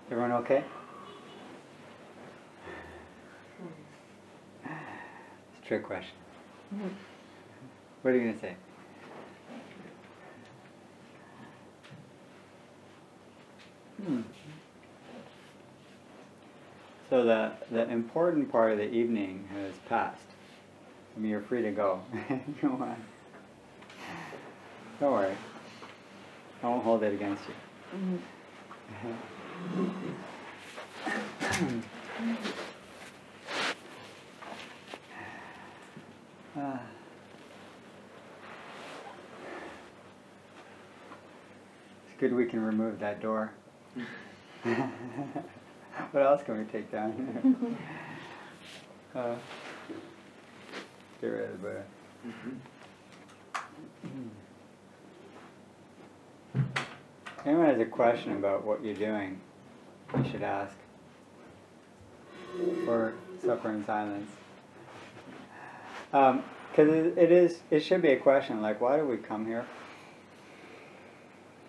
Everyone okay? It's a trick question. What are you going to say? So the important part of the evening has passed. I mean, you're free to go. Go on. Don't worry. I won't hold it against you. It's good we can remove that door. What else can we take down? Get rid of the Buddha. Anyone has a question about what you're doing, you should ask. Or suffer in silence. Because it should be a question like, why do we come here?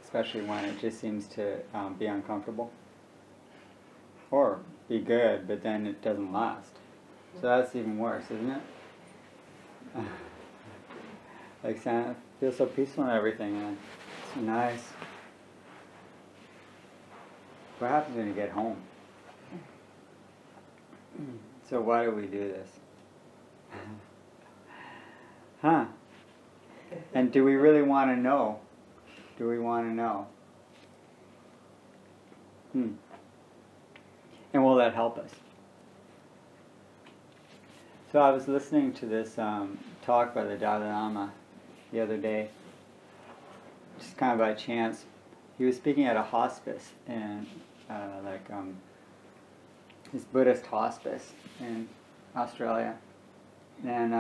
Especially when it just seems to be uncomfortable. Or be good, but then it doesn't last. So that's even worse, isn't it? Like, it feels so peaceful and everything, and it's so nice. What happens when you get home? So why do we do this? Huh? And do we really want to know? Do we want to know? And will that help us? So I was listening to this talk by the Dhamma the other day, just kind of by chance. He was speaking at a hospice, and this Buddhist hospice in Australia. And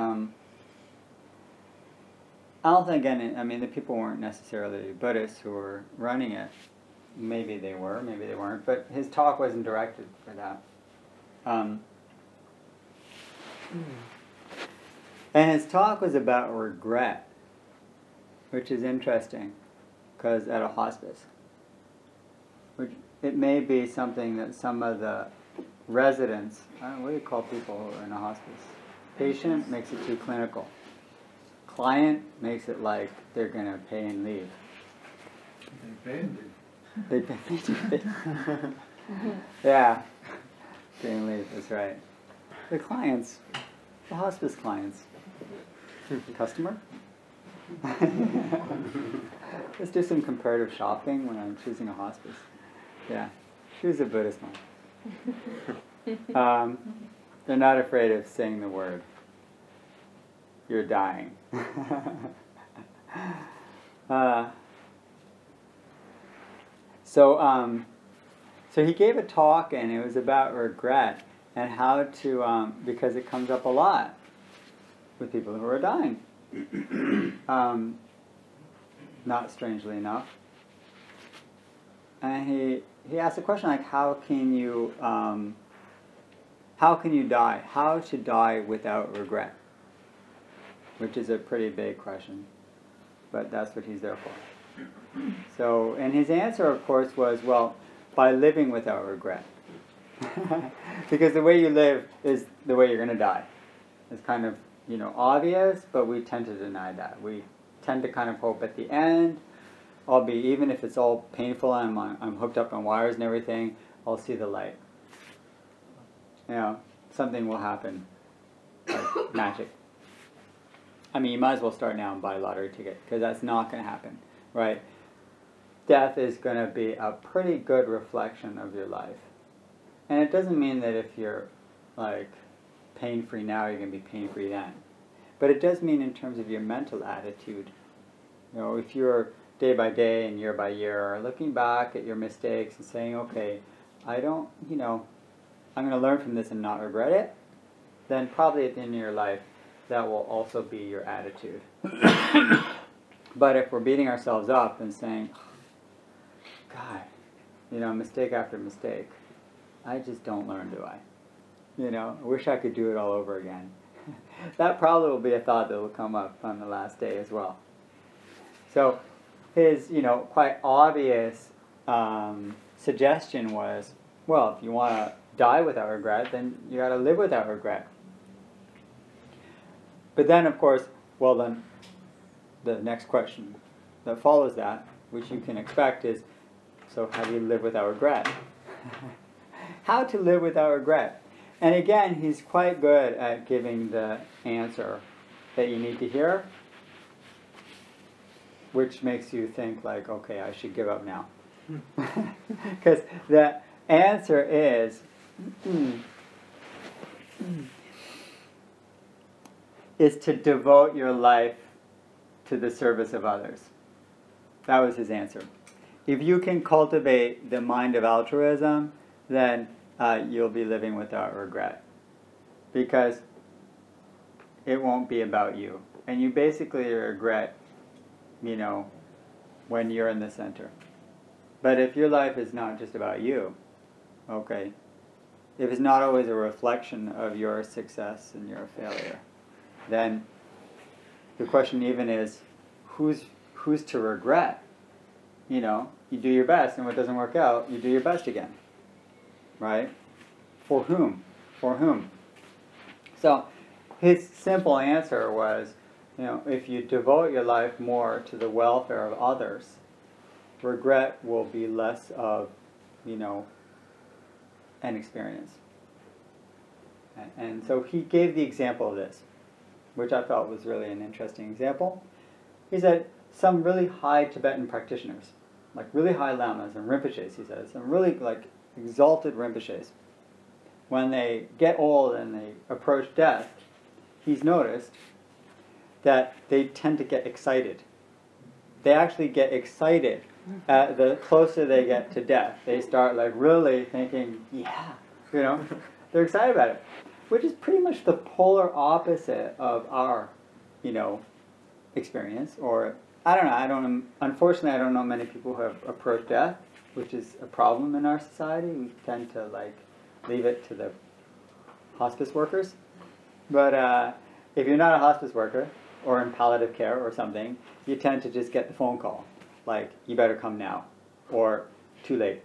I don't think the people weren't necessarily Buddhists who were running it. Maybe they were, maybe they weren't, but his talk wasn't directed for that. And his talk was about regret, which is interesting, because at a hospice, which it may be something that some of the residents, I don't know, what do you call people who are in a hospice? Patient makes it too clinical. Client makes it like they're going to pay and leave. They pay and leave. They pay. Yeah, pay and leave, that's right. The clients, the hospice clients. Customer? Let's do some comparative shopping when I'm choosing a hospice. Yeah, choose a Buddhist one. They're not afraid of saying the word. You're dying. So he gave a talk, and it was about regret and how to, because it comes up a lot with people who are dying. Not strangely enough. And he asked a question like, how can you die? How to die without regret? Which is a pretty big question, but that's what he's there for. So, and his answer, of course, was, well, by living without regret. Because the way you live is the way you're going to die. It's kind of, obvious, but we tend to deny that. We tend to kind of hope at the end, even if it's all painful and I'm hooked up on wires and everything, I'll see the light. Something will happen, like magic. You might as well start now and buy a lottery ticket, because that's not going to happen, right? Death is going to be a pretty good reflection of your life. And it doesn't mean that if you're, pain-free now, you're going to be pain-free then. But it does mean in terms of your mental attitude. If you're day by day and year by year looking back at your mistakes and saying, okay, I'm going to learn from this and not regret it, then probably at the end of your life, that will also be your attitude. But if we're beating ourselves up and saying, God, mistake after mistake, I just don't learn, do I? I wish I could do it all over again. That probably will be a thought that will come up on the last day as well. So his, quite obvious suggestion was, well, if you want to die without regret, then you got to live without regret. But then, of course, well then, the next question that follows that, which you can expect, is, so how do you live without regret? How to live without regret? And again, he's quite good at giving the answer that you need to hear, which makes you think like, okay, I should give up now. Because the answer is to devote your life to the service of others. That was his answer. If you can cultivate the mind of altruism, then you'll be living without regret. Because it won't be about you. And you basically regret, when you're in the center. But if your life is not just about you, okay, if it's not always a reflection of your success and your failure, then the question even is, who's to regret? You do your best, and what doesn't work out, you do your best again. Right? For whom? For whom? So his simple answer was, if you devote your life more to the welfare of others, regret will be less of, an experience. And so he gave the example of this, which I felt was really an interesting example. He said some really high Tibetan practitioners, like really high lamas and rinpoches, he said, some really exalted rinpoches, when they get old and they approach death, he's noticed that they tend to get excited. They actually get excited the closer they get to death. They start really thinking, yeah, they're excited about it, which is pretty much the polar opposite of our, experience. Or unfortunately, I don't know many people who have approached death, which is a problem in our society. We tend to leave it to the hospice workers. But if you're not a hospice worker or in palliative care or something, you tend to just get the phone call, like, you better come now, or too late.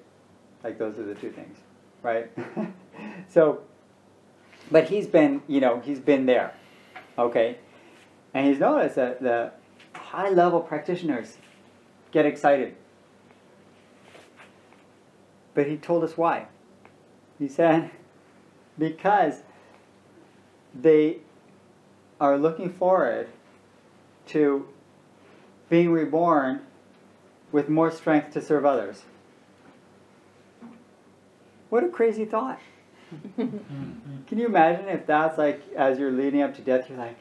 Those are the two things, right? So, but he's been there, okay? And he's noticed that the high-level practitioners get excited. But he told us why. He said, because they are looking forward to being reborn with more strength to serve others. What a crazy thought. Can you imagine if that's as you're leading up to death, you're like,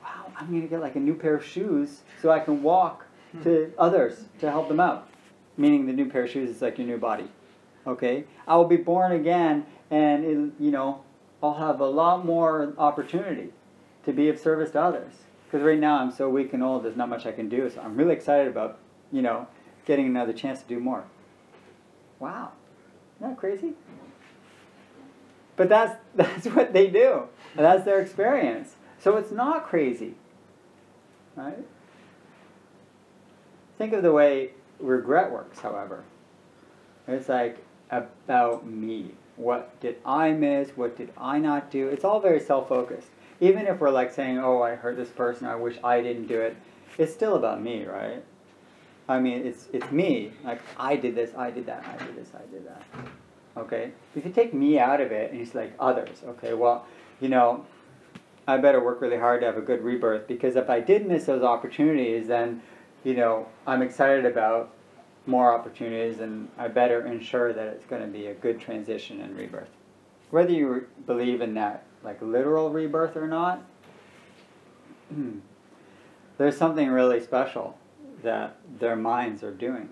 wow, I'm going to get a new pair of shoes so I can walk to others to help them out. Meaning the new pair of shoes is your new body. Okay? I will be born again, and I'll have a lot more opportunity to be of service to others. Because right now I'm so weak and old, there's not much I can do. So I'm really excited about, getting another chance to do more. Wow. Isn't that crazy? But that's what they do. And that's their experience. So it's not crazy. Right? Think of the way regret works, however. It's about me. What did I miss? What did I not do? It's all very self-focused. Even if we're saying, oh, I hurt this person, I wish I didn't do it, it's still about me, right? I mean, it's me. I did this, I did that, I did this, I did that. Okay? If you take me out of it, and it's others, okay, well, I better work really hard to have a good rebirth, because if I did miss those opportunities, then, I'm excited about more opportunities, and I better ensure that it's going to be a good transition and rebirth. Whether you believe in that, literal rebirth or not, there's something really special that their minds are doing.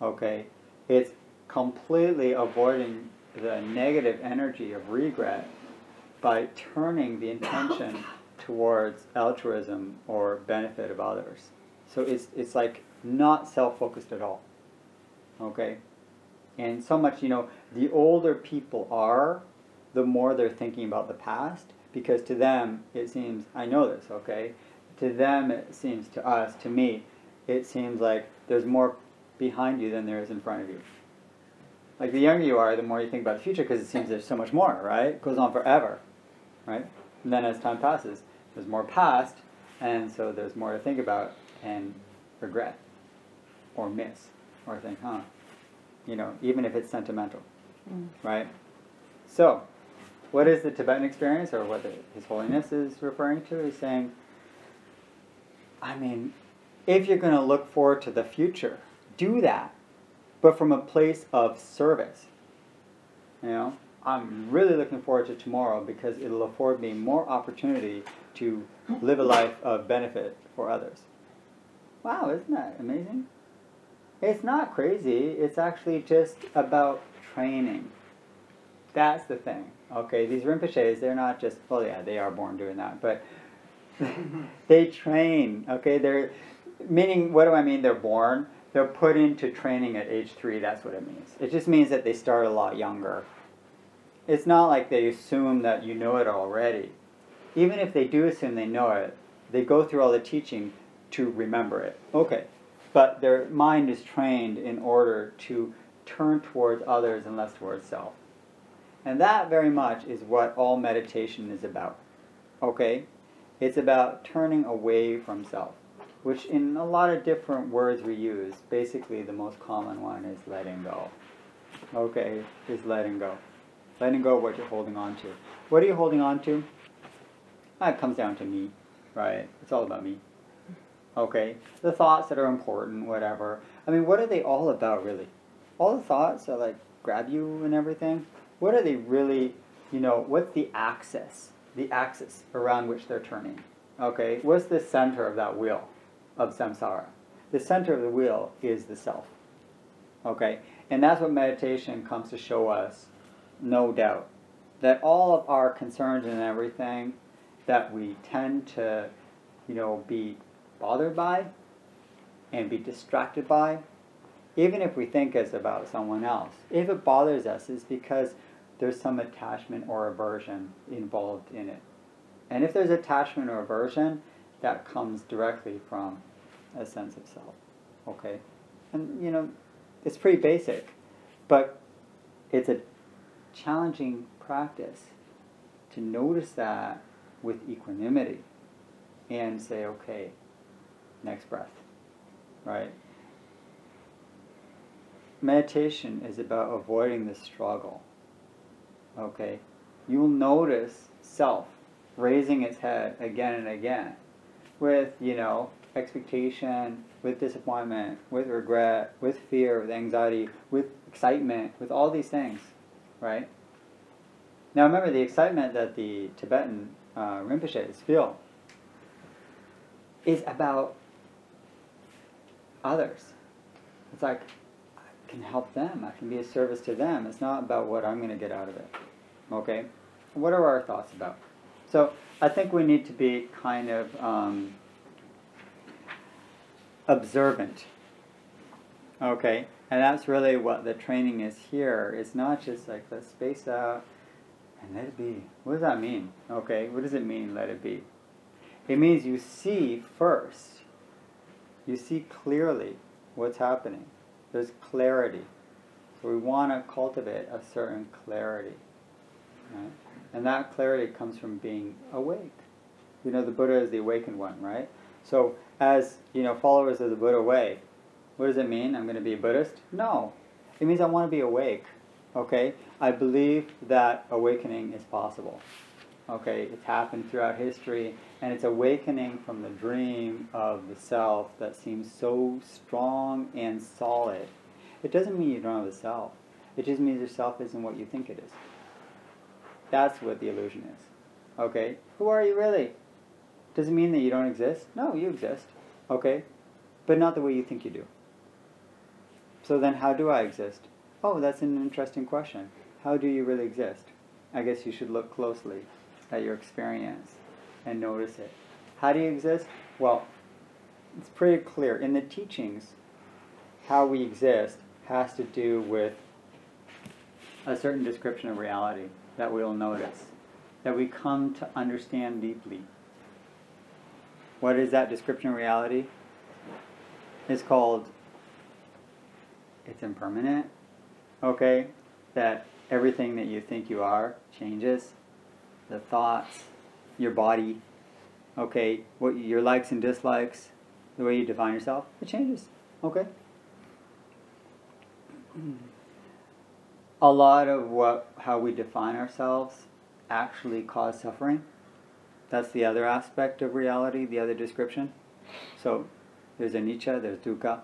Okay? It's completely avoiding the negative energy of regret by turning the intention towards altruism or benefit of others. So it's not self-focused at all. Okay? And so much, the older people are, the more they're thinking about the past, because to them it seems, I know this, okay? To them it seems, to us, to me, it seems like there's more behind you than there is in front of you. Like the younger you are, the more you think about the future because it seems there's so much more, right? It goes on forever, right? And then as time passes, there's more past, and so there's more to think about and regret or miss or think, you know, even if it's sentimental, right? So, what is the Tibetan experience, or what His Holiness is referring to, is saying, I mean, if you're going to look forward to the future, do that, but from a place of service. You know, I'm really looking forward to tomorrow because it'll afford me more opportunity to live a life of benefit for others. Wow, isn't that amazing? It's not crazy. It's actually just about training. That's the thing. Okay, these Rinpoches, they're not just, well, yeah, they are born doing that, but they train. Okay, they're, meaning, what do I mean they're born? They're put into training at age 3, that's what it means. It just means that they start a lot younger. It's not like they assume that you know it already. Even if they do assume they know it, they go through all the teaching to remember it. Okay, but their mind is trained in order to turn towards others and less towards self. And that very much is what all meditation is about. Okay? It's about turning away from self, which in a lot of different words we use, basically the most common one is letting go. Okay, is letting go. Letting go of what you're holding on to. What are you holding on to? It comes down to me, right? It's all about me. Okay, the thoughts that are important, whatever. I mean, what are they all about, really? All the thoughts that like grab you and everything. What are they really? You know, what's the axis? The axis around which they're turning. Okay, what's the center of that wheel of samsara? The center of the wheel is the self. Okay, and that's what meditation comes to show us, no doubt, that all of our concerns and everything that we tend to, you know, be bothered by and be distracted by, even if we think it's about someone else, if it bothers us, it's because there's some attachment or aversion involved in it. And if there's attachment or aversion, that comes directly from a sense of self. Okay? And, you know, it's pretty basic, but it's a challenging practice to notice that with equanimity and say, okay, next breath, right? Meditation is about avoiding the struggle. Okay? You'll notice self raising its head again and again with, you know, expectation, with disappointment, with regret, with fear, with anxiety, with excitement, with all these things, right? Now remember, the excitement that the Tibetan Rinpoches feel is about others. It's like, I can help them, I can be a service to them. It's not about what I'm going to get out of it. Okay? What are our thoughts about? So I think we need to be kind of observant. Okay? And that's really what the training is here. It's not just like, let's space out and let it be. What does that mean? Okay, what does it mean, let it be? It means you see first. You see clearly what's happening. There's clarity. So we want to cultivate a certain clarity. Right? And that clarity comes from being awake. You know, the Buddha is the awakened one, right? So as, you know, followers of the Buddha way, what does it mean? I'm going to be a Buddhist? No. It means I want to be awake. Okay? I believe that awakening is possible. Okay? It's happened throughout history, and it's awakening from the dream of the self that seems so strong and solid. It doesn't mean you don't have a self. It just means your self isn't what you think it is. That's what the illusion is. Okay? Who are you really? Does it mean that you don't exist? No, you exist. Okay? But not the way you think you do. So then how do I exist? Oh, that's an interesting question. How do you really exist? I guess you should look closely at your experience and notice it. How do you exist? Well, it's pretty clear. In the teachings, how we exist has to do with a certain description of reality that we'll notice, that we come to understand deeply. What is that description of reality? It's called, it's impermanent, okay, that everything that you think you are changes. The thoughts, your body, okay, what your likes and dislikes, the way you define yourself, it changes, okay? A lot of how we define ourselves actually cause suffering. That's the other aspect of reality, the other description. So there's anicca, there's dukkha,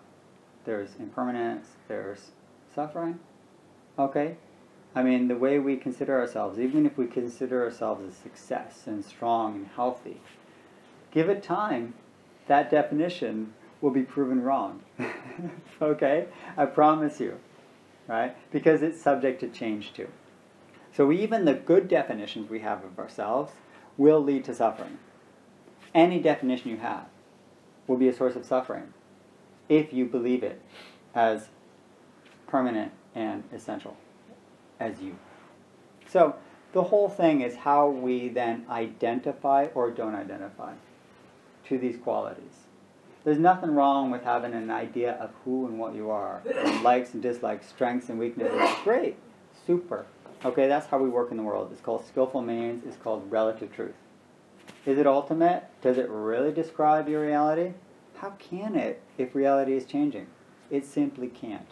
there's impermanence, there's suffering. Okay? I mean, the way we consider ourselves, even if we consider ourselves a success and strong and healthy, give it time, that definition will be proven wrong. Okay? I promise you. Right? Because it's subject to change too. So even the good definitions we have of ourselves will lead to suffering. Any definition you have will be a source of suffering if you believe it as permanent and essential as you. So the whole thing is how we then identify or don't identify to these qualities. There's nothing wrong with having an idea of who and what you are, and likes and dislikes, strengths and weaknesses. Great, super. Okay, that's how we work in the world. It's called skillful means. It's called relative truth. Is it ultimate? Does it really describe your reality? How can it if reality is changing? It simply can't.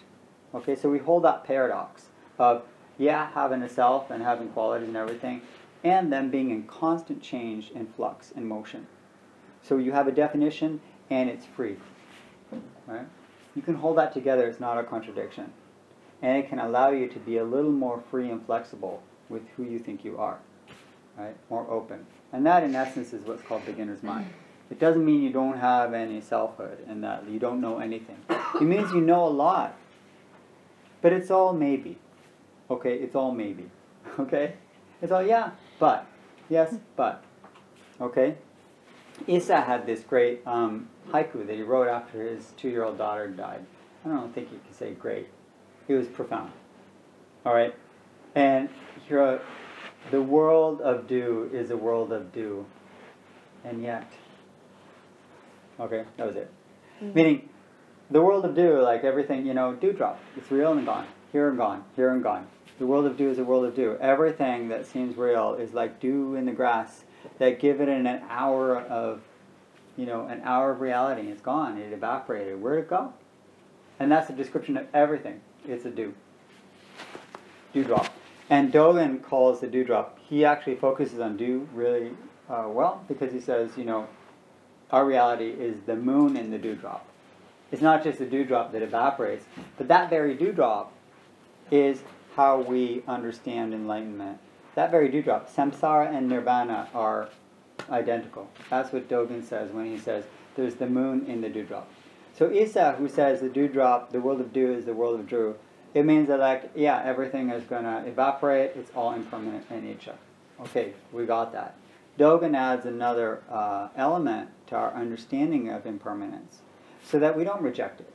Okay, so we hold that paradox of, yeah, having a self and having qualities and everything, and them being in constant change and flux and motion. So you have a definition and it's free. Right? You can hold that together. It's not a contradiction. And it can allow you to be a little more free and flexible with who you think you are. Right? More open. And that, in essence, is what's called beginner's mind. It doesn't mean you don't have any selfhood and that you don't know anything. It means you know a lot. But it's all maybe. Okay? It's all maybe. Okay? It's all, yeah, but. Yes, but. Okay? Isa had this great haiku that he wrote after his 2-year-old daughter died. I don't think you can say great. It was profound. All right? And here, the world of do is a world of do. And yet. Okay, that was it. Mm-hmm. Meaning, the world of do, like everything, dewdrop. It's real and gone. Here and gone. Here and gone. The world of do is a world of do. Everything that seems real is like dew in the grass. That give it an hour of, an hour of reality. It's gone. It evaporated. Where'd it go? And that's a description of everything. It's a dew. Dewdrop. And Dogen calls the dewdrop. He actually focuses on dew really well because he says, our reality is the moon in the dewdrop. It's not just a dewdrop that evaporates, but that very dewdrop is how we understand enlightenment. That very dewdrop, samsara and nirvana are identical. That's what Dogen says when he says there's the moon in the dewdrop. So Isa, who says the dewdrop, the world of dew is the world of drew, it means that everything is going to evaporate, it's all impermanent in nature. Okay, we got that. Dogen adds another element to our understanding of impermanence so that we don't reject it.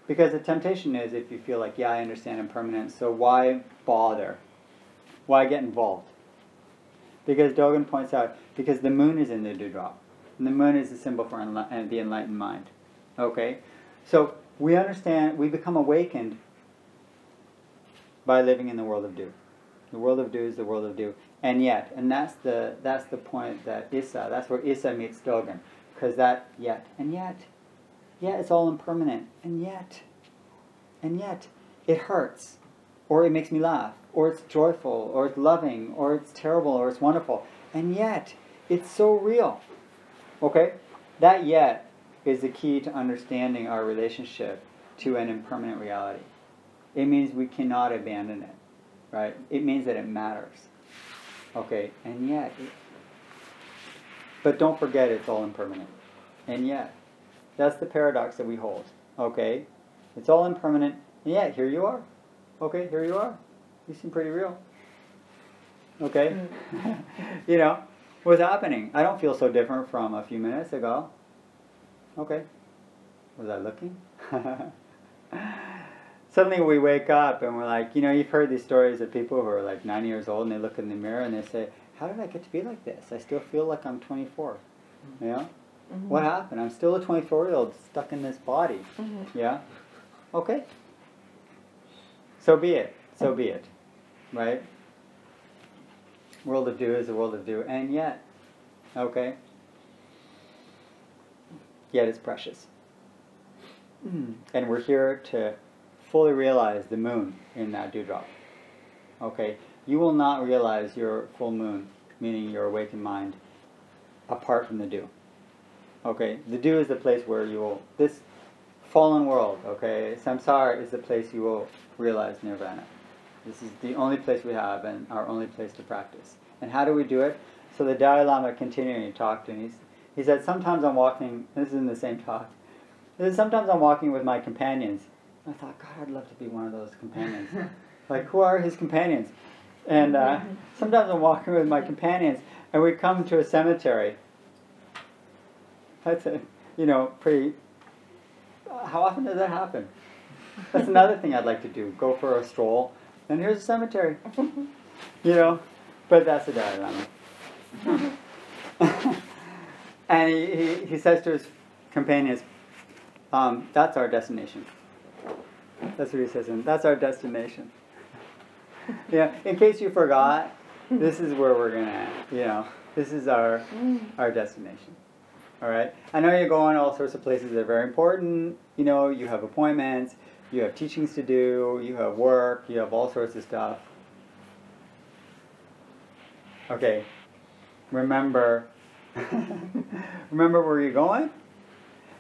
Because the temptation is if you feel like, I understand impermanence, so why bother? Why get involved? Because Dogen points out, because the moon is in the dewdrop. And the moon is the symbol for the enlightened mind. Okay? So we understand, we become awakened by living in the world of dew. The world of dew is the world of dew. And yet, and that's the point that Isa, that's where Isa meets Dogen. Because that yet, and yet, it's all impermanent. And yet, it hurts. Or it makes me laugh, or it's joyful, or it's loving, or it's terrible, or it's wonderful. And yet, it's so real. Okay? That yet is the key to understanding our relationship to an impermanent reality. It means we cannot abandon it. Right? It means that it matters. Okay? And yet. But don't forget it's all impermanent. And yet. That's the paradox that we hold. Okay? It's all impermanent, and yet here you are. Okay, here you are. You seem pretty real. Okay? What's happening? I don't feel so different from a few minutes ago. Okay. Was I looking? Suddenly we wake up and we're like, you've heard these stories of people who are like 90 years old and they look in the mirror and they say, how did I get to be like this? I still feel like I'm 24. Mm-hmm. What happened? I'm still a 24-year-old stuck in this body. Mm-hmm. Yeah? Okay. So be it. So be it. Right? World of do is the world of do. And yet, okay? Yet it's precious. And we're here to fully realize the moon in that dewdrop. Okay? You will not realize your full moon, meaning your awakened mind, apart from the dew. Okay? The dew is the place where you will, this fallen world, okay? Samsara is the place you will realize nirvana. This is the only place we have and our only place to practice. And how do we do it? So the Dalai Lama continuing to talk to him. He said, sometimes I'm walking, this is in the same talk, he said, sometimes I'm walking with my companions. I thought, God, I'd love to be one of those companions. Like, who are his companions? And sometimes I'm walking with my companions, and we come to a cemetery. That's a, pretty... How often does that happen? That's another thing I'd like to do. Go for a stroll, and here's a cemetery. But that's the Dalai Lama. And he says to his companions, that's our destination. That's what he says, and that's our destination. In case you forgot, this is where we're gonna, this is our destination. All right. I know you're going all sorts of places that are very important. You have appointments, you have teachings to do, you have work, you have all sorts of stuff. Okay. Remember where you're going,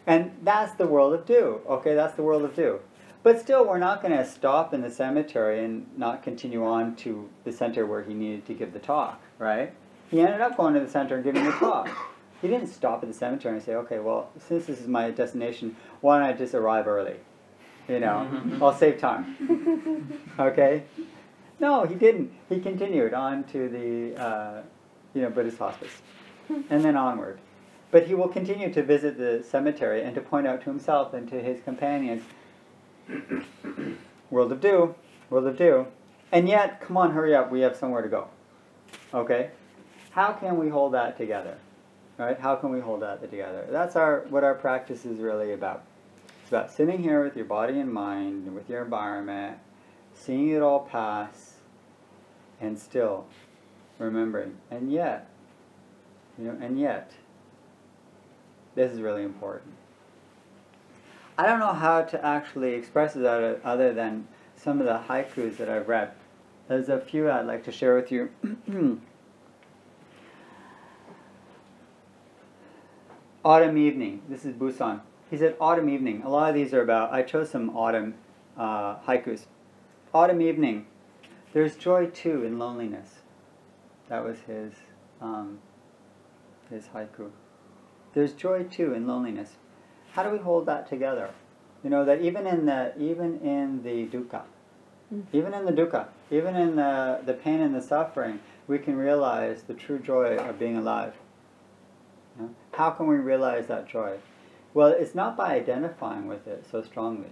and that's the world of do. Okay, that's the world of do. But still, we're not going to stop in the cemetery and not continue on to the center where he needed to give the talk, right? He ended up going to the center and giving the talk. He didn't stop at the cemetery and say, okay, well, since this is my destination, why don't I just arrive early? I'll save time. Okay? No, he didn't. He continued on to the Buddhist hospice, and then onward. But he will continue to visit the cemetery and to point out to himself and to his companions, world of do, world of do. And yet, come on, hurry up, we have somewhere to go. Okay? How can we hold that together? Right? How can we hold that together? That's what our practice is really about. It's about sitting here with your body and mind, and with your environment, seeing it all pass, and still remembering. And yet, this is really important. I don't know how to actually express it other than some of the haikus that I've read. There's a few I'd like to share with you. Autumn evening. This is Busan. He said autumn evening. A lot of these are about, I chose some autumn haikus. Autumn evening. There's joy too in loneliness. That was his haiku. There's joy too in loneliness. How do we hold that together? That even in the dukkha, even in the pain and the suffering, we can realize the true joy of being alive. How can we realize that joy? Well, it's not by identifying with it so strongly,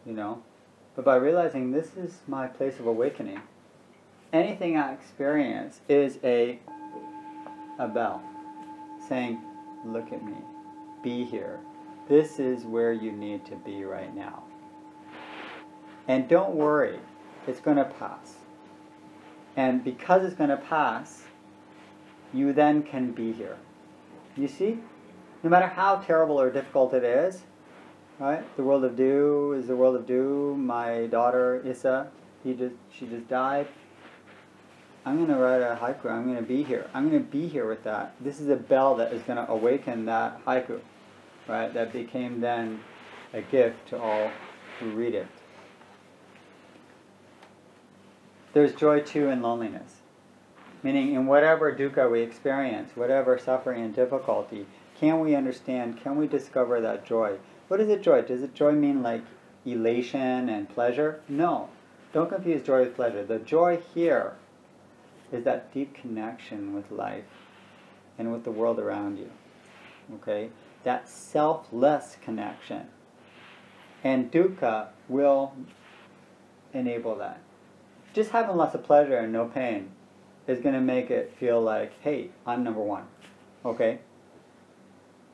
but by realizing this is my place of awakening. Anything I experience is a bell saying, look at me, be here. This is where you need to be right now. And don't worry, it's going to pass. And because it's going to pass, you then can be here. You see? No matter how terrible or difficult it is, right? The world of do is the world of do. My daughter, Issa, she just died. I'm going to write a haiku. I'm going to be here. I'm going to be here with that. This is a bell that is going to awaken that haiku, right? That became then a gift to all who read it. There's joy too in loneliness. Meaning in whatever dukkha we experience, whatever suffering and difficulty, can we understand, can we discover that joy? What is it joy? Does it joy mean like elation and pleasure? No. Don't confuse joy with pleasure. The joy here is that deep connection with life and with the world around you. Okay? That selfless connection. And dukkha will enable that. Just having lots of pleasure and no pain is going to make it feel like, hey, I'm number one. Okay?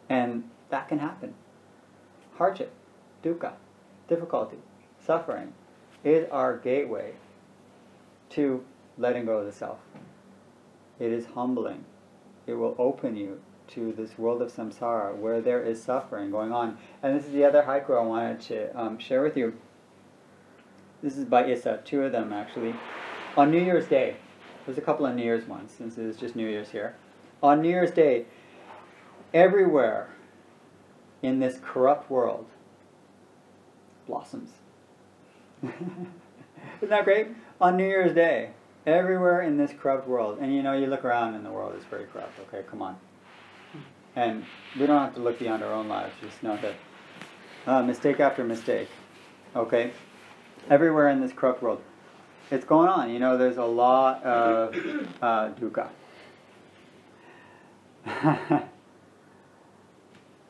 And that can happen. Hardship, dukkha, difficulty, suffering. is our gateway to letting go of the self. It is humbling. It will open you to this world of samsara where there is suffering going on. And this is the other haiku I wanted to share with you. This is by Issa, 2 of them actually. On New Year's Day, there's a couple of New Year's ones since it is just New Year's here. On New Year's Day, everywhere in this corrupt world blossoms. Isn't that great? On New Year's Day, everywhere in this corrupt world, and you know, you look around and the world is very corrupt, okay, come on. And we don't have to look beyond our own lives, just know that mistake after mistake, okay? Everywhere in this corrupt world, it's going on. You know, there's a lot of dukkha.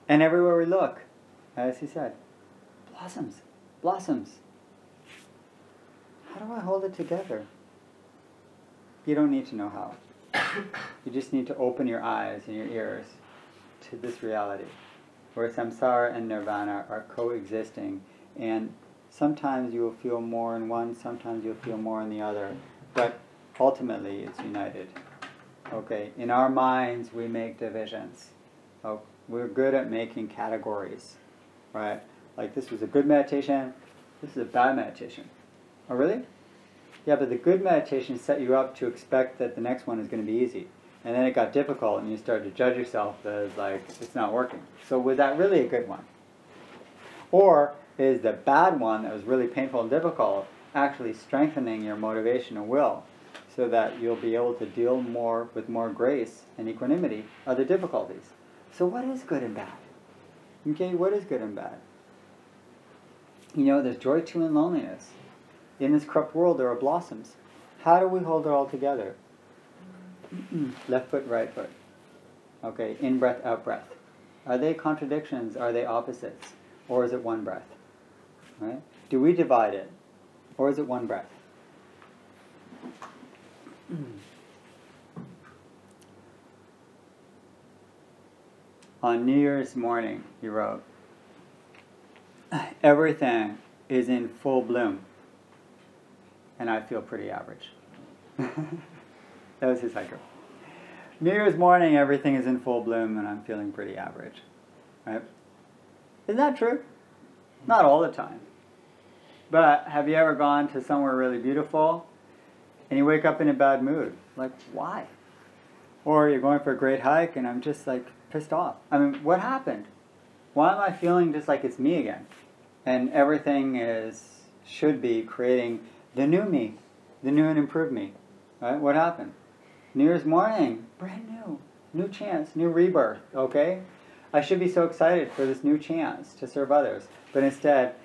And everywhere we look, as he said, blossoms, blossoms. How do I hold it together? You don't need to know how. You just need to open your eyes and your ears to this reality, where samsara and nirvana are coexisting, and sometimes you will feel more in one, sometimes you'll feel more in the other, but ultimately it's united. Okay, in our minds we make divisions. Oh, we're good at making categories, right? Like, this was a good meditation, this is a bad meditation. Oh, really? Yeah, but the good meditation set you up to expect that the next one is going to be easy. And then it got difficult and you started to judge yourself as like, it's not working. So was that really a good one? Or is the bad one that was really painful and difficult actually strengthening your motivation and will so that you'll be able to deal more with more grace and equanimity other difficulties? So what is good and bad? Okay, what is good and bad? You know, there's joy too in loneliness. In this corrupt world there are blossoms. How do we hold it all together? Left foot, right foot. Okay, in breath, out breath. Are they contradictions? Are they opposites? Or is it one breath? Right? Do we divide it? Or is it one breath? On New Year's morning, he wrote, everything is in full bloom, and I feel pretty average. That was his haiku. New Year's morning, everything is in full bloom, and I'm feeling pretty average. Right? Isn't that true? Not all the time. But have you ever gone to somewhere really beautiful, and you wake up in a bad mood? Like, why? Or you're going for a great hike, and I'm just like pissed off. I mean, what happened? Why am I feeling just like it's me again? And everything should be creating the new me, the new and improved me. Right? What happened? New Year's morning, brand new, new chance, new rebirth, okay? I should be so excited for this new chance to serve others. But instead,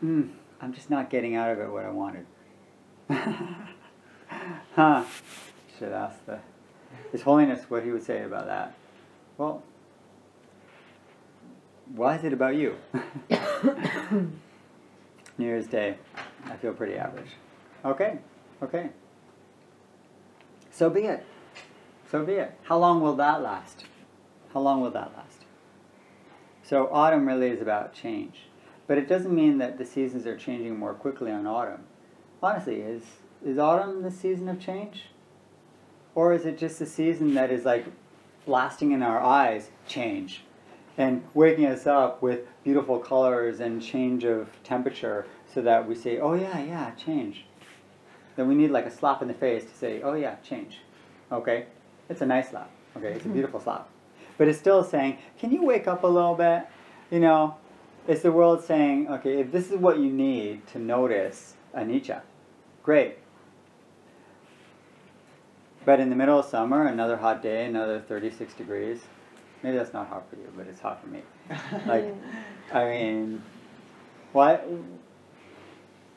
I'm just not getting out of it what I wanted. Should ask His Holiness what he would say about that. Well, why is it about you? New Year's Day, I feel pretty average. Okay, okay. So be it. So be it. How long will that last? How long will that last? So autumn really is about change. But it doesn't mean that the seasons are changing more quickly on autumn. Honestly, is autumn the season of change? Or is it just a season that is like blasting in our eyes change and waking us up with beautiful colors and change of temperature so that we say, oh yeah, change. Then we need like a slap in the face to say, oh yeah, change. Okay? It's a nice slap. Okay? It's a beautiful slap. But it's still saying, can you wake up a little bit? You know, it's the world saying, okay, if this is what you need to notice anicca, great. But in the middle of summer, another hot day, another 36 degrees, maybe that's not hot for you, but it's hot for me. Like, I mean, why?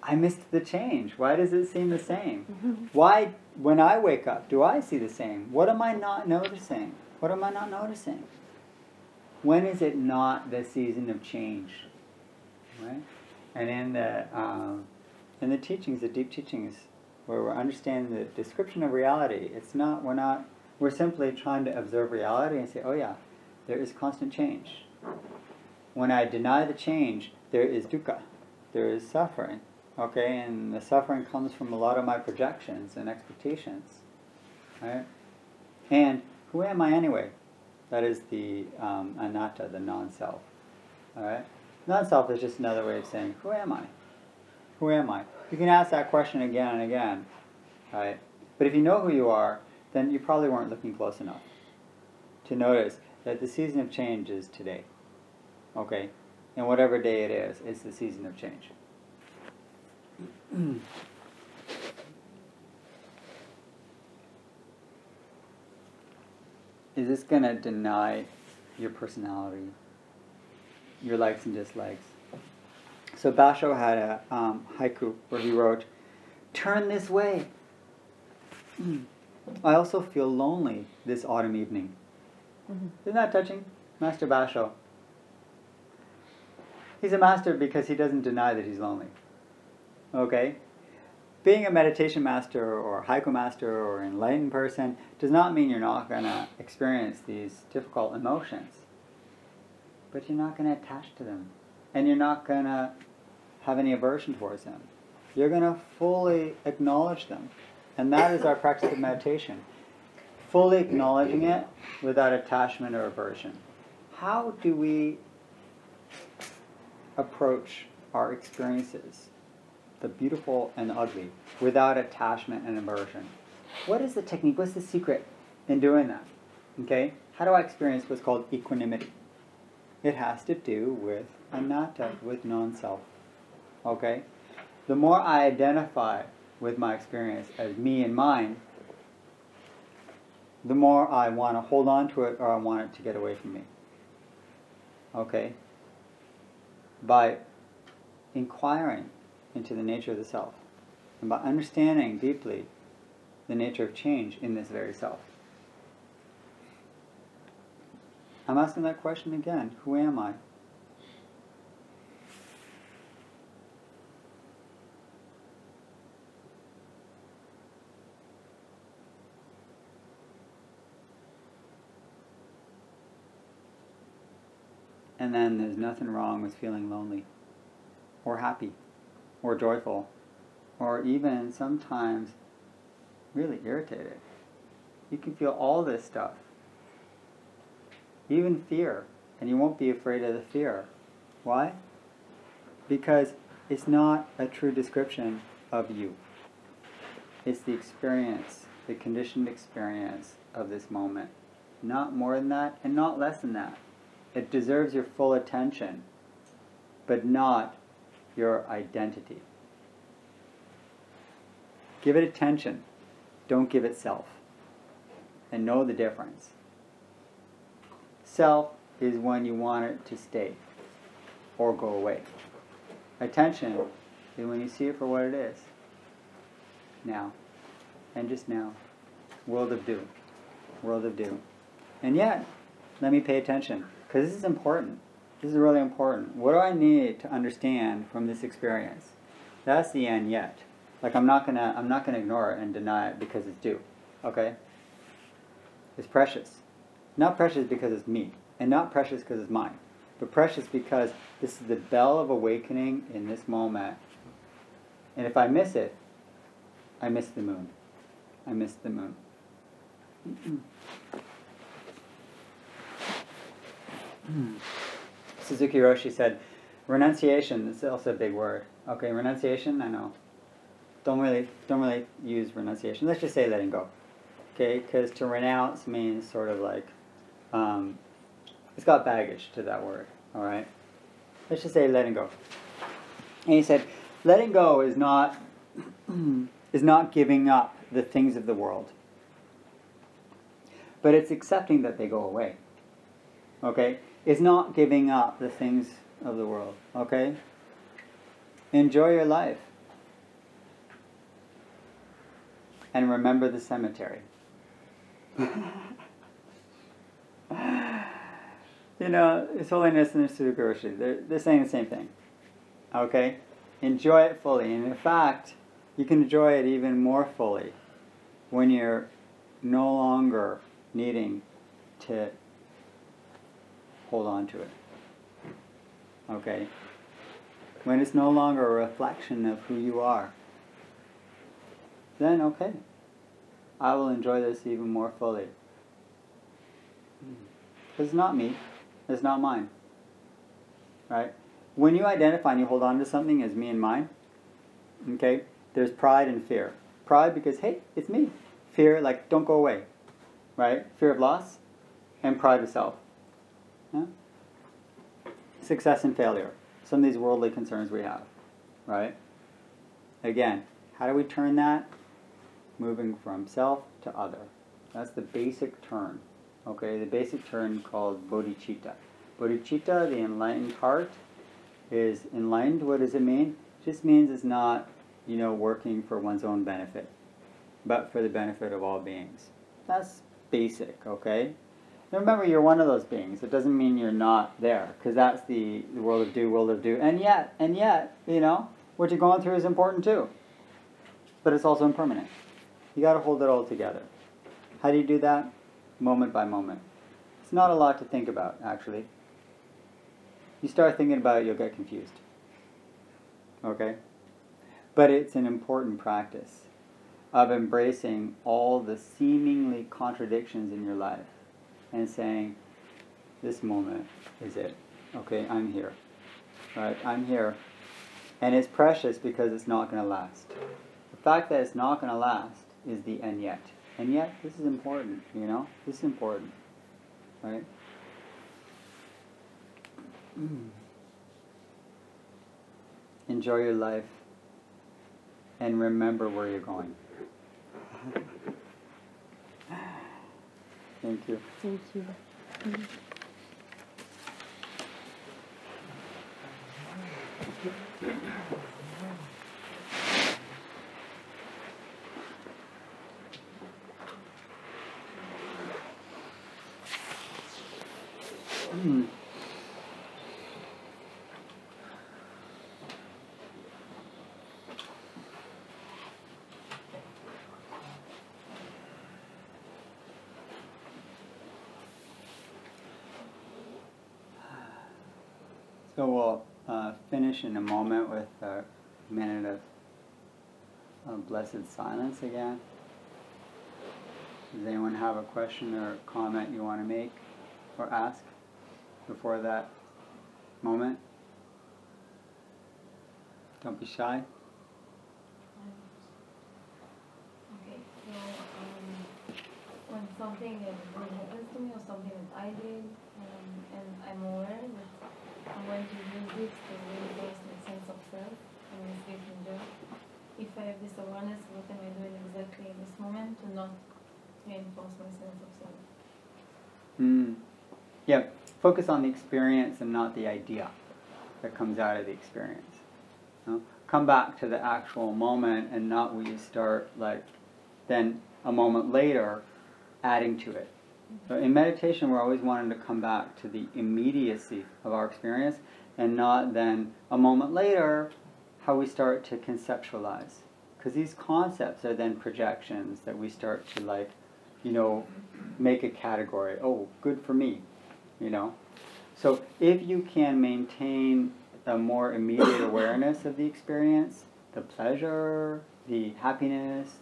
I missed the change. Why does it seem the same? Why, when I wake up, do I see the same? What am I not noticing? What am I not noticing? When is it not the season of change? Right? And in the teachings, the deep teachings, where we're understanding the description of reality, we're simply trying to observe reality and say, oh yeah, there is constant change. When I deny the change, there is dukkha, there is suffering. Okay, and the suffering comes from a lot of my projections and expectations, right? And who am I anyway? That is the anatta, the non-self. All right, non-self is just another way of saying, who am I? Who am I? You can ask that question again and again, right? But if you know who you are, then you probably weren't looking close enough to notice that the season of change is today. Okay, and whatever day it is, it's the season of change. Is this going to deny your personality, your likes and dislikes? So Basho had a haiku where he wrote, "Turn this way. I also feel lonely this autumn evening." Isn't that touching? Master Basho. He's a master because he doesn't deny that he's lonely. Okay? Being a meditation master or haiku master or enlightened person does not mean you're not going to experience these difficult emotions. But you're not going to attach to them. And you're not going to have any aversion towards them. You're going to fully acknowledge them. And that is our practice of meditation. Fully acknowledging it without attachment or aversion. How do we approach our experiences, the beautiful and the ugly, without attachment and aversion? What is the technique? What's the secret in doing that? Okay? How do I experience what's called equanimity? It has to do with anatta, with non-self. Okay? The more I identify with my experience as me and mine, the more I want to hold on to it or I want it to get away from me. Okay? By inquiring into the nature of the self and by understanding deeply the nature of change in this very self. I'm asking that question again. Who am I? And then there's nothing wrong with feeling lonely, or happy, or joyful, or even sometimes really irritated. You can feel all this stuff, even fear, and you won't be afraid of the fear. Why? Because it's not a true description of you. It's the experience, the conditioned experience of this moment. Not more than that, and not less than that. It deserves your full attention, but not your identity. Give it attention. Don't give it self. And know the difference. Self is when you want it to stay or go away. Attention is when you see it for what it is. Now. And just now. World of do. World of do. And yet, let me pay attention. Because this is important. This is really important. What do I need to understand from this experience? That's the end yet. Like I'm not gonna ignore it and deny it because it's due. Okay? It's precious. Not precious because it's me. And not precious because it's mine. But precious because this is the bell of awakening in this moment. And if I miss it, I miss the moon. I miss the moon. Suzuki Roshi said, renunciation is also a big word. Okay, renunciation, I know. Don't really use renunciation. Let's just say letting go. Okay, because to renounce means sort of like, it's got baggage to that word. All right, let's just say letting go. And he said, letting go is not giving up the things of the world, but it's accepting that they go away. Okay. Is not giving up the things of the world, okay? Enjoy your life. And remember the cemetery. You know, His Holiness and Suzuki Roshi, they're saying the same thing, okay? Enjoy it fully. And in fact, you can enjoy it even more fully when you're no longer needing to hold on to it. Okay? when it's no longer a reflection of who you are, then okay, I will enjoy this even more fully. Because it's not me, it's not mine. Right? When you identify and you hold on to something as me and mine, okay, there's pride and fear. Pride because, hey, it's me. Fear, like, don't go away. Right? Fear of loss and pride of self. Yeah? Success and failure. Some of these worldly concerns we have. Right? Again, how do we turn that? Moving from self to other. That's the basic turn. Okay, the basic turn called bodhicitta. Bodhicitta, the enlightened heart, is enlightened. What does it mean? It just means it's not, working for one's own benefit, but for the benefit of all beings. That's basic, okay? And remember, you're one of those beings. It doesn't mean you're not there, because that's the world of do. And yet, what you're going through is important too. But it's also impermanent. You got to hold it all together. How do you do that? Moment by moment. It's not a lot to think about, actually. You start thinking about it, you'll get confused. Okay? But it's an important practice of embracing all the seemingly contradictions in your life and saying, this moment is it. Okay, I'm here. Right? I'm here. And it's precious because it's not going to last. The fact that it's not going to last is the and yet. And yet, this is important, This is important, right? Enjoy your life and remember where you're going. Thank you. Thank you. So we'll finish in a moment with a minute of blessed silence again. Does anyone have a question or comment you want to make or ask before that moment? Don't be shy. Okay, so when something really happens to me or something that I did, and I'm aware that I'm going to use this to reinforce my sense of self and my faith in joy. If I have this awareness, what am I doing exactly in this moment to not reinforce my sense of self? Yeah, focus on the experience and not the idea that comes out of the experience. Come back to the actual moment and not when you start, then a moment later, adding to it. So in meditation, we're always wanting to come back to the immediacy of our experience and not then a moment later how we start to conceptualize. Because these concepts are then projections that we start to make a category. Oh, good for me, So if you can maintain a more immediate awareness of the experience, the pleasure, the happiness,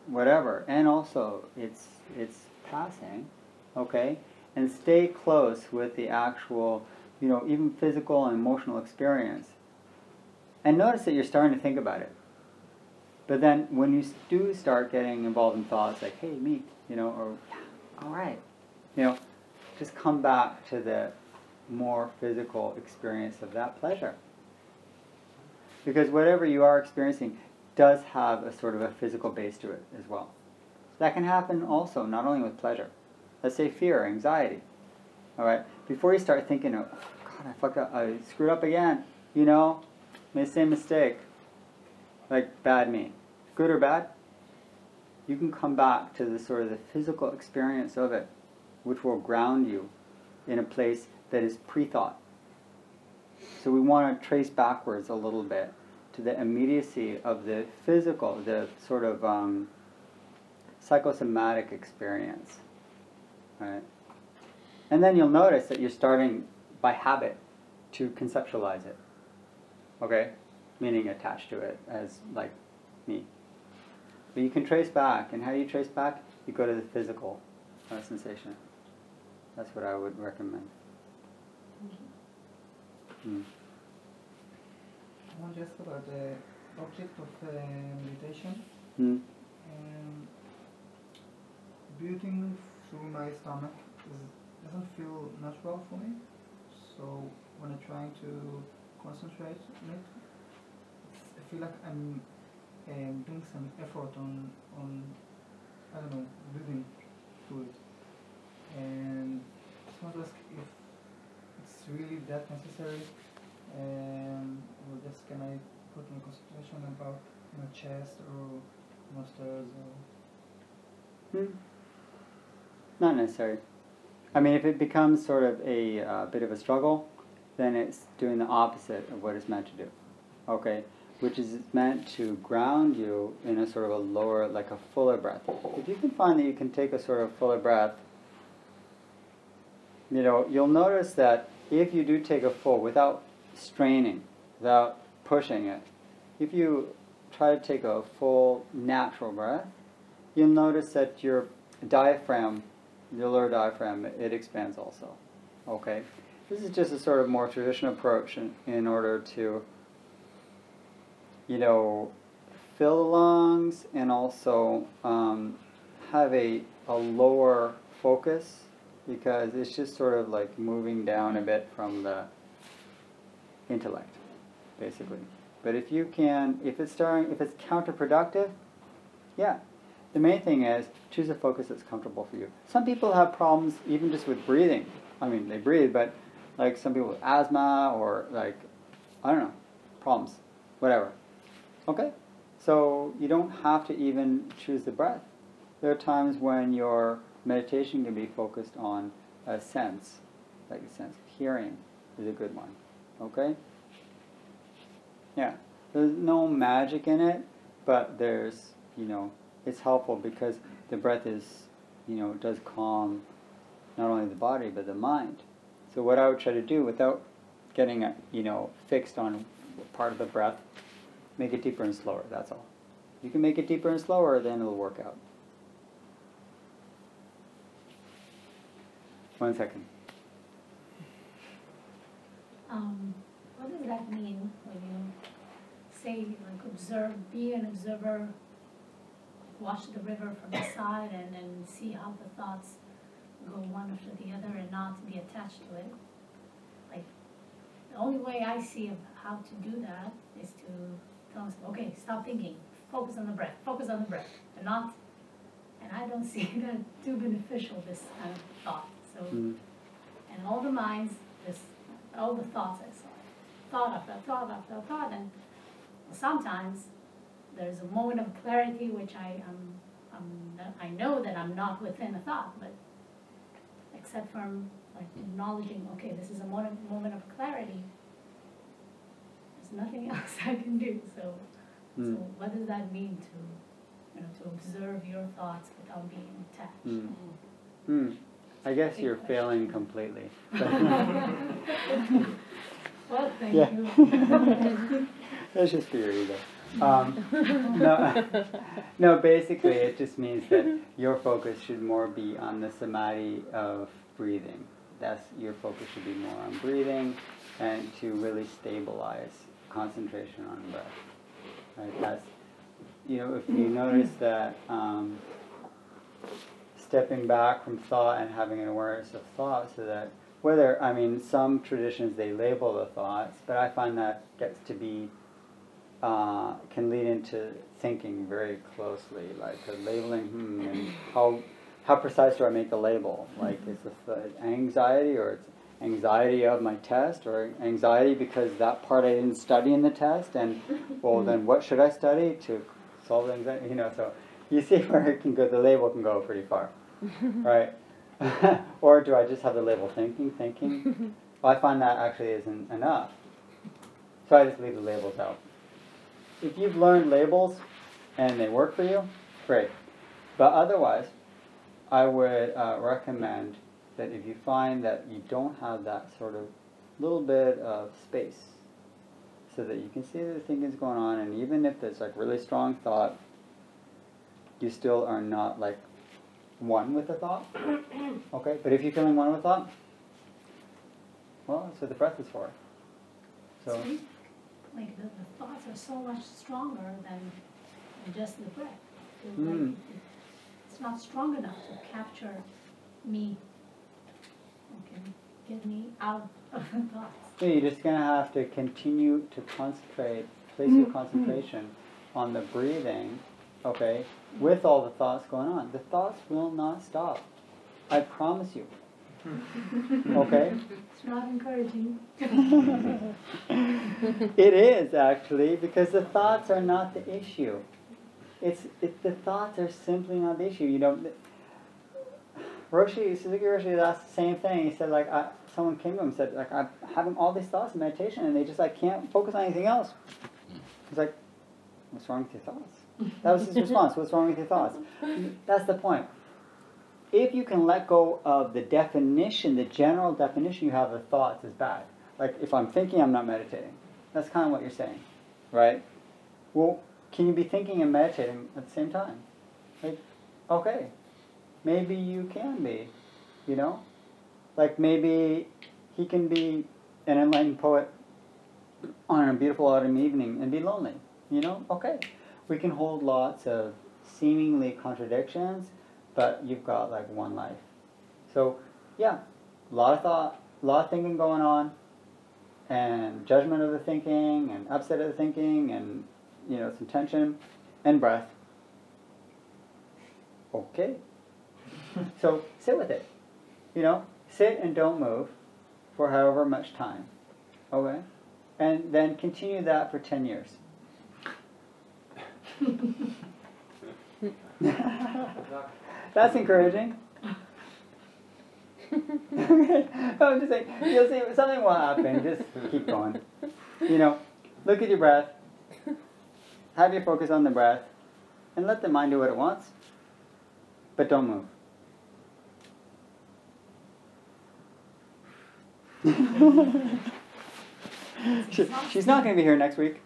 whatever, and also it's passing, okay? And stay close with the actual, even physical and emotional experience. And notice that you're starting to think about it. But then when you do start getting involved in thoughts like, hey, me, or, all right, just come back to the more physical experience of that pleasure. Because whatever you are experiencing does have a sort of a physical base to it as well. That can happen also, not only with pleasure. Let's say fear, anxiety. All right? Before you start thinking, oh, God, I fucked up, I screwed up again, made the same mistake. Like, bad me. Good or bad? You can come back to the sort of the physical experience of it, which will ground you in a place that is pre-thought. So we want to trace backwards a little bit to the immediacy of the physical, the sort of psychosomatic experience. Right? And then you'll notice that you're starting by habit to conceptualize it. okay? Meaning attached to it as like me. But you can trace back, and how do you trace back? You go to the physical sensation. That's what I would recommend. Mm. I want to ask about the object of meditation. Mm. Breathing through my stomach doesn't feel natural for me. So when I'm trying to concentrate on it, I feel like I'm doing some effort on I don't know, breathing through it. And I just want to ask if it's really that necessary, or just can I put my concentration about my chest or nostrils or... Not necessary. I mean, if it becomes sort of a bit of a struggle, then it's doing the opposite of what it's meant to do. Okay? Which is meant to ground you in a sort of a lower, like a fuller breath. If you can find that you can take a sort of fuller breath, you'll notice that if you do take a full, without straining, without pushing it, if you try to take a full natural breath, you'll notice that your diaphragm, your lower diaphragm, it expands also. Okay? This is just a sort of more traditional approach in order to, fill the lungs and also have a lower focus, because it's just sort of like moving down a bit from the intellect, basically. But if you can, if it's counterproductive, yeah. The main thing is choose a focus that's comfortable for you. Some people have problems even just with breathing. I mean, they breathe, but like some people with asthma or like, I don't know, problems, whatever. Okay? So you don't have to even choose the breath. There are times when your meditation can be focused on a sense, like a sense of hearing is a good one. Okay? Yeah. There's no magic in it, but there's, it's helpful because the breath is, does calm not only the body but the mind. So what I would try to do without getting, fixed on part of the breath, make it deeper and slower, that's all. You can make it deeper and slower, then it'll work out. 1 second. What does that mean when you say, like, be an observer, watch the river from the side and see how the thoughts go one after the other and not be attached to it? Like, the only way I see of how to do that is to tell myself, okay, stop thinking, focus on the breath, and I don't see that too beneficial, this kind of thought. So, and all the minds, all the thoughts I saw, thought after thought, and sometimes there's a moment of clarity which I know that I'm not within a thought, but except from like acknowledging, okay, this is a moment of clarity, there's nothing else I can do. So what does that mean to observe your thoughts without being attached? I guess you're failing completely. Well, thank you. That's just for your ego. No, basically it just means that your focus should more be on the samadhi of breathing. Your focus should be more on breathing and to really stabilize concentration on breath. Right? That's, if you notice that stepping back from thought and having an awareness of thought, so that some traditions they label the thoughts, but I find that gets to be can lead into thinking very closely, like labeling, and how precise do I make the label? Like, is this anxiety, or it's anxiety of my test, or anxiety because that part I didn't study in the test, and well, then what should I study to solve the anxiety? So you see where it can go. The label can go pretty far, right? Or do I just have the label thinking? Well, I find that actually isn't enough, so I just leave the labels out. If you've learned labels and they work for you, great. But otherwise, I would recommend that if you find that you don't have that sort of little bit of space, so that you can see that the thinking is going on, and even if there's like really strong thought, you still are not like one with the thought. Okay, but if you're feeling one with thought, well, that's what the breath is for. So, like the thoughts are so much stronger than just the breath. Like it's not strong enough to capture me. Okay, get me out of the thoughts. yeah, you're just going to have to continue to concentrate, place your concentration on the breathing, okay, with all the thoughts going on. The thoughts will not stop. I promise you. Okay? It's not encouraging. It is actually, because the thoughts are not the issue. The thoughts are simply not the issue. You know, Suzuki Roshi asked the same thing. He said, like, someone came to him and said, like, I'm having all these thoughts in meditation, and they just like can't focus on anything else. He's like, what's wrong with your thoughts? That was his response. What's wrong with your thoughts? That's the point. If you can let go of the definition, the general definition you have of thoughts is bad. Like, if I'm thinking, I'm not meditating. That's kind of what you're saying, right? Well, can you be thinking and meditating at the same time? Like, okay, maybe you can be, you know? Like, maybe he can be an enlightened poet on a beautiful autumn evening and be lonely, you know? Okay. We can hold lots of seemingly contradictions, but you've got like one life. So, yeah, a lot of thought, a lot of thinking going on, and judgment of the thinking, and upset of the thinking, and, you know, some tension, and breath. Okay. So, sit with it. You know, sit and don't move for however much time. Okay? And then continue that for 10 years. That's encouraging. I'm just saying, you'll see something will happen. Just keep going. You know, look at your breath. Have your focus on the breath, and let the mind do what it wants. But don't move. She's not going to be here next week.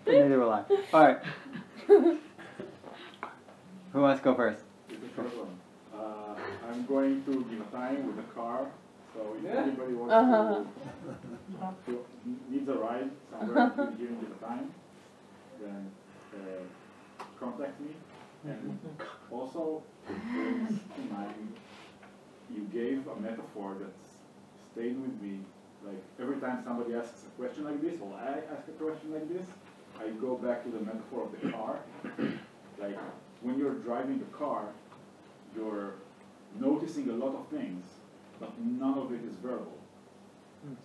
Neither will I. All right. Who wants to go first? The first one. I'm going to give a time with the car, so if anybody wants to needs a ride somewhere during the time, then contact me. And also, brings to mind, you gave a metaphor that's stayed with me. Like every time somebody asks a question like this, or I ask a question like this, I go back to the metaphor of the car. Like when you're driving the car, you're noticing a lot of things, but none of it is verbal.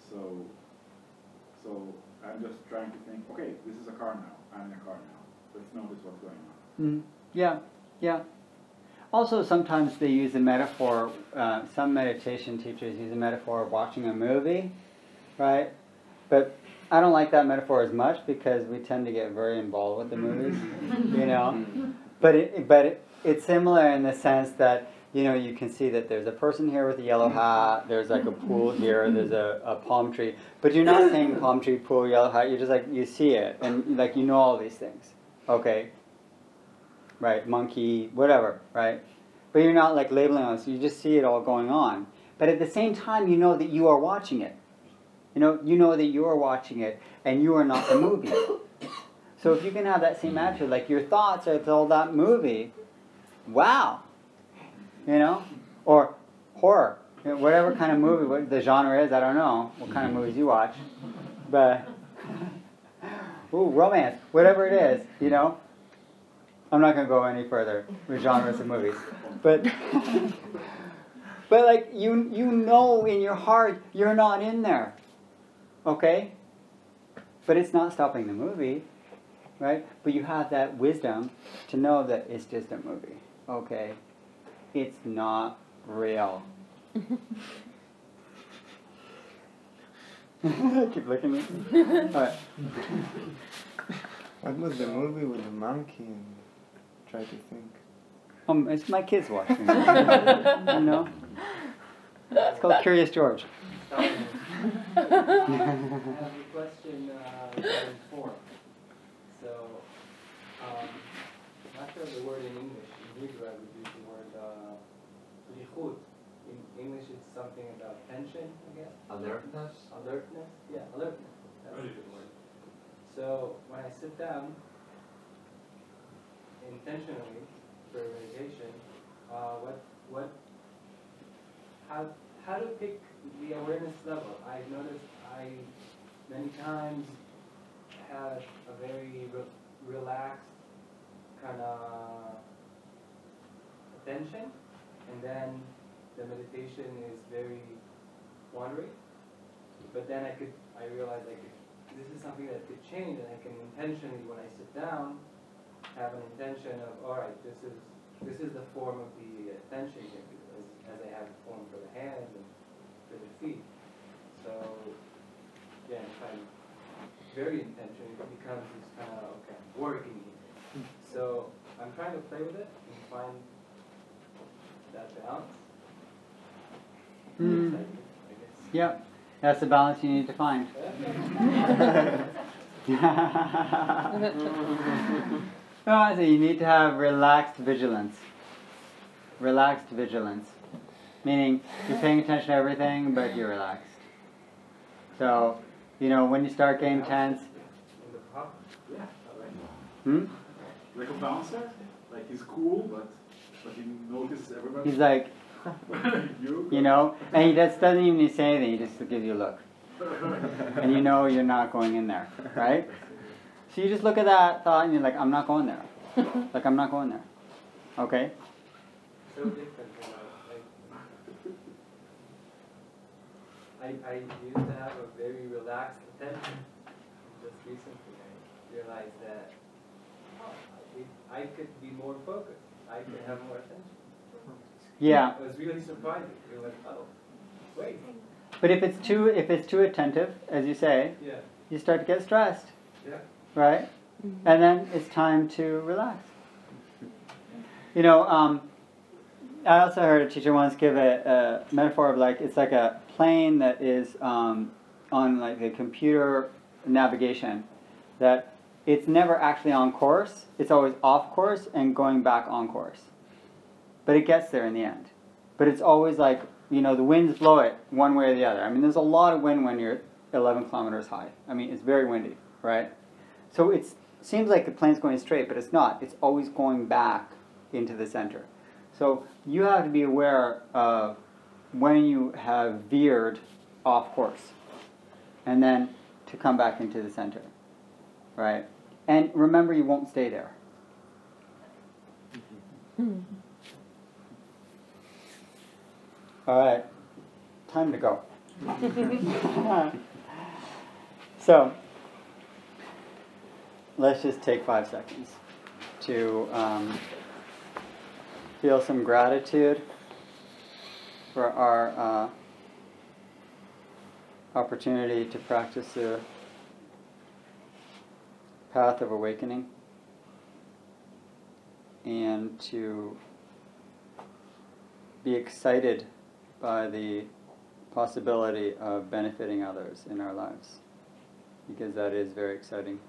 So I'm just trying to think, okay, this is a car now. I'm in a car now. Let's notice what's going on. Yeah, yeah. Also, sometimes they use a metaphor, some meditation teachers use a metaphor of watching a movie, right? But I don't like that metaphor as much because we tend to get very involved with the movies, you know? But it's similar in the sense that, you know, you can see that there's a person here with a yellow hat, there's like a pool here, there's a palm tree. But you're not saying palm tree, pool, yellow hat, you're just like, you see it, and like you know all these things, okay? Right, monkey, whatever, right? But you're not like labeling us, you just see it all going on. But at the same time, you know that you are watching it. You know that you are watching it, and you are not the movie. So if you can have that same attitude, like your thoughts are all that movie, wow. You know? Or horror. You know, whatever kind of movie, what the genre is, I don't know what kind of movies you watch. But, ooh, romance, whatever it is, you know? I'm not going to go any further with genres of movies. But like, you know in your heart you're not in there. Okay? But it's not stopping the movie. Right? But you have that wisdom to know that it's just a movie. Okay? It's not real. Keep looking at me. All right. What was the movie with the monkey? And try to think. It's my kids watching. You know? It's called Curious George. I have a question regarding form. So, not sure of the word in English. In Hebrew, I would use the word lichut. In English, it's something about tension, I guess. Alertness? Alertness? Yeah, alertness. That's a good word. So, when I sit down intentionally for meditation, how to pick the awareness level? I've noticed I many times have a very relaxed kind of attention, and then the meditation is very wandering. But then I realize this is something that could change, and I can intentionally, when I sit down, have an intention of, all right, this is the form of the attention here, as I have the form for the hands and for the feet. So, again, if I'm very intentional, it becomes this kind of, okay, working here. So, I'm trying to play with it and find that balance. Mm. I guess. Yep, that's the balance you need to find. No, so you need to have relaxed vigilance. Relaxed vigilance. Meaning you're paying attention to everything, but you're relaxed. So, when you start getting tense. Yeah, Hmm? like a bouncer. Like he's cool, but he notices everybody. He's like, and he just doesn't even need to say anything, he just gives you a look. And you're not going in there, right? So you just look at that thought and you're like, I'm not going there. Like, I'm not going there. Okay? So different. I used to have a very relaxed attention. Just recently I realized that I could be more focused. I could have more attention. Yeah. It was really surprising. It was, oh, wait. But if it's too attentive, as you say, Yeah. you start to get stressed. Yeah. Right? And then it's time to relax. I also heard a teacher once give a metaphor of it's like a plane that is on like a computer navigation, that it's never actually on course, it's always off course and going back on course. But it gets there in the end. But it's always like, the winds blow it one way or the other. I mean, there's a lot of wind when you're 11 kilometers high. I mean, it's very windy, right? So it seems like the plane's going straight, but it's not. It's always going back into the center. So you have to be aware of when you have veered off course, and then to come back into the center, right? And remember, you won't stay there. All right, time to go. So, let's just take 5 seconds to feel some gratitude for our opportunity to practice the path of awakening, and to be excited by the possibility of benefiting others in our lives, because that is very exciting.